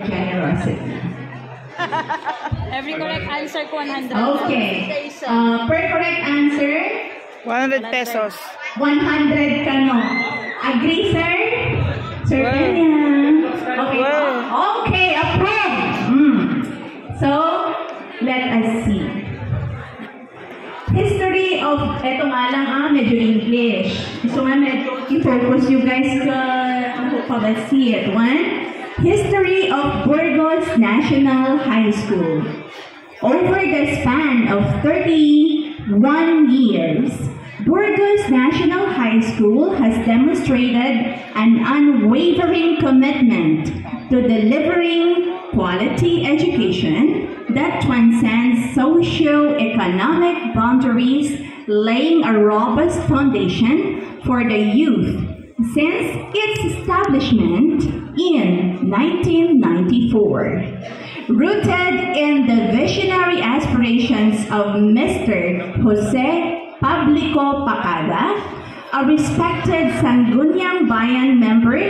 generosity. Every correct answer, 100. Okay. Per correct answer, 100 pesos. 100 kano. Agree, sir? Sir Kenya. Okay. Okay, approved. So, let us see. History of, eto nga lang medyo English. So nga medyo i-focus you guys let's see it. One, history of Burgos National High School. Over the span of 31 years, Burgos National High School has demonstrated an unwavering commitment to delivering quality education that transcends socio-economic boundaries, laying a robust foundation for the youth since its establishment in 1994. Rooted in the visionary aspirations of Mr. Jose Publico Pacada, a respected Sangguniang Bayan member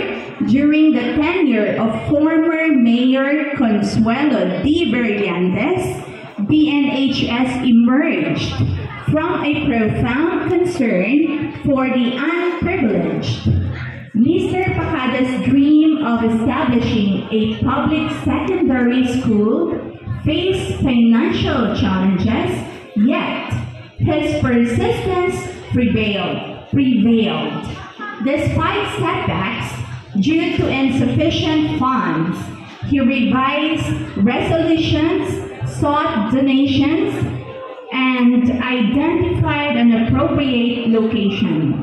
during the tenure of former Mayor Consuelo D. Brillantes, BNHS emerged from a profound concern for the unprivileged. Mr. Pacada's dream of establishing a public secondary school faced financial challenges, yet his persistence prevailed. Despite setbacks due to insufficient funds, he revised resolutions, sought donations, and identified an appropriate location.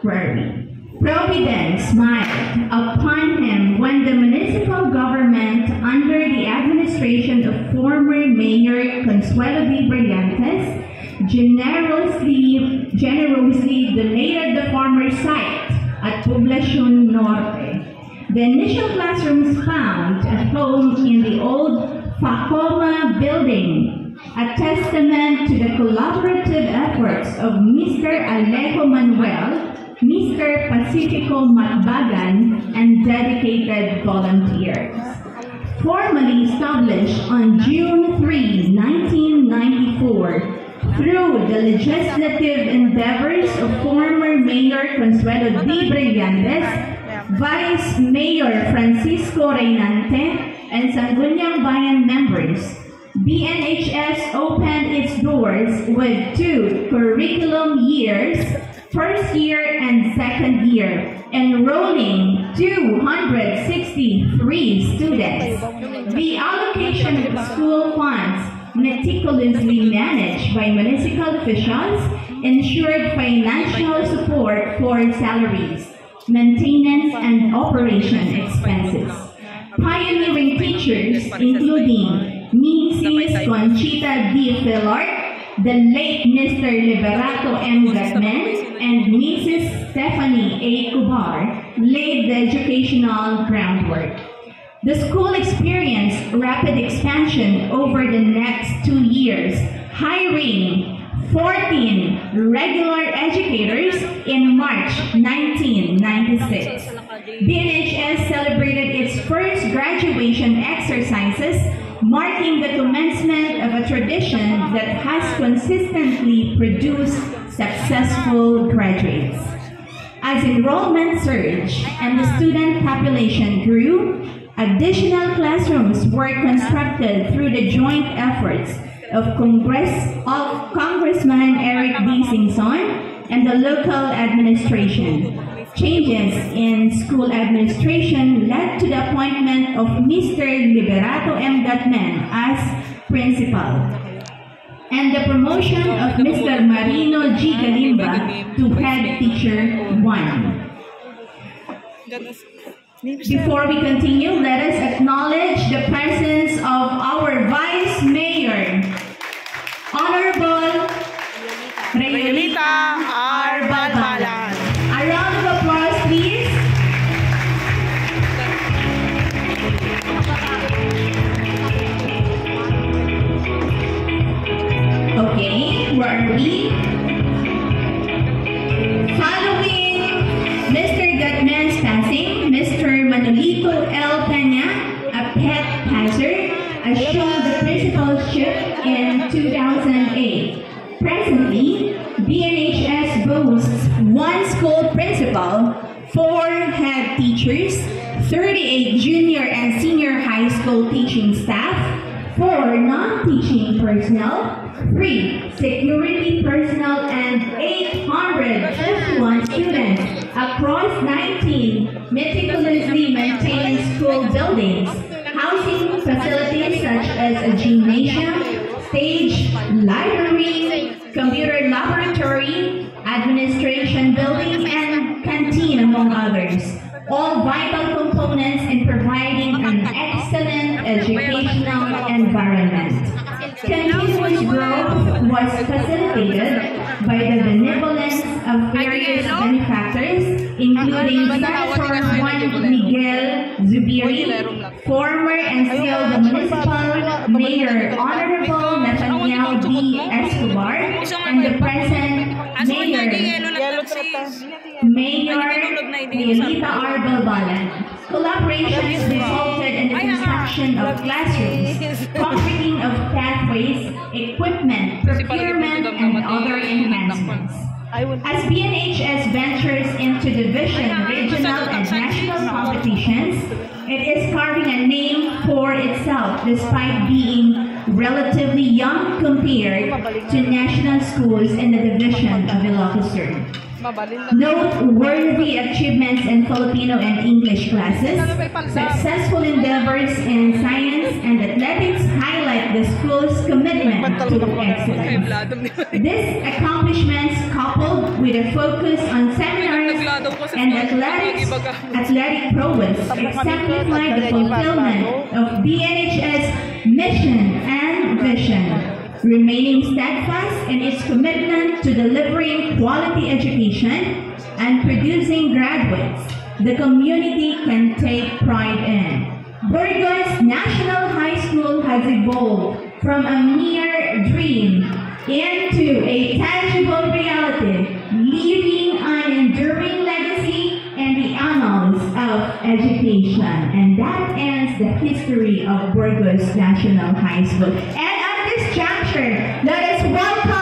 Providence smiled upon him when the municipal government, under the administration of former Mayor Consuelo D. Brillantes, generously donated the former site at Poblacion Norte. The initial classrooms found a home in the old Facoma building, a testament to the collaborative efforts of Mr. Alejo Manuel, Mr. Pacifico Matbagan, and dedicated volunteers. Formally established on June 3, 1994, through the legislative endeavors of former Mayor Consuelo D. Brillantes, Vice Mayor Francisco Reynante, and Sangguniang Bayan members, BNHS opened its doors with 2 curriculum years, first year and second year, enrolling 263 students. The allocation of school funds, meticulously managed by municipal officials, ensured financial support for salaries, maintenance, and operation expenses. Pioneering teachers, including Mrs. Conchita D. Filart, the late Mr. Liberato M. Gatmen, and Mrs. Stephanie A. Cubar, laid the educational groundwork. The school experienced rapid expansion over the next 2 years, hiring 14 regular educators in March 1996. BNHS celebrated its first graduation exercises, marking the commencement of a tradition that has consistently produced successful graduates. As enrollment surged and the student population grew, additional classrooms were constructed through the joint efforts of Congressman Eric D. Singson and the local administration. Changes in school administration led to the appointment of Mr. Liberato M. Gatmen as principal, and the promotion of Mr. Marino G. Galimba to head teacher 1. Before we continue, let us acknowledge the presence of our Vice Mayor, Honorable Reyolita R. Balbalan. A round of applause, please. Okay, where are we? Following Mr. Gatmen's passing, Mr. teachers, 38 junior and senior high school teaching staff, 4 non-teaching personnel, 3 security personnel, and 851 students across 19 meticulously maintained school buildings, housing facilities such as a gymnasium, stage, library, computer laboratory, administration building, and canteen, among others. All vital components in providing an excellent educational environment. Continuous growth was facilitated by the benevolence of various benefactors, including Senator Juan Miguel Zubiri, former and still the municipal mayor Honorable Nathaniel D. Escobar, and the present Mayor Violeta R. Balbalan. Collaborations resulted in the construction of classrooms, concreting of pathways, equipment, procurement, and other enhancements. As BNHS ventures into division, regional, and national competitions, it is carving a name for itself despite being relatively young compared to national schools in the division of Ilocos Sur. Noteworthy achievements in Filipino and English classes, successful endeavors in science and athletics highlight the school's commitment to excellence. These accomplishments, coupled with a focus on seminars and athletic prowess, exemplify the fulfillment of BNHS mission and vision. Remaining steadfast in its commitment to delivering quality education and producing graduates the community can take pride in. Burgos National High School has evolved from a mere dream into a tangible reality, leaving an enduring legacy in the annals of education. And that ends the history of Burgos National High School. And at this juncture, let us welcome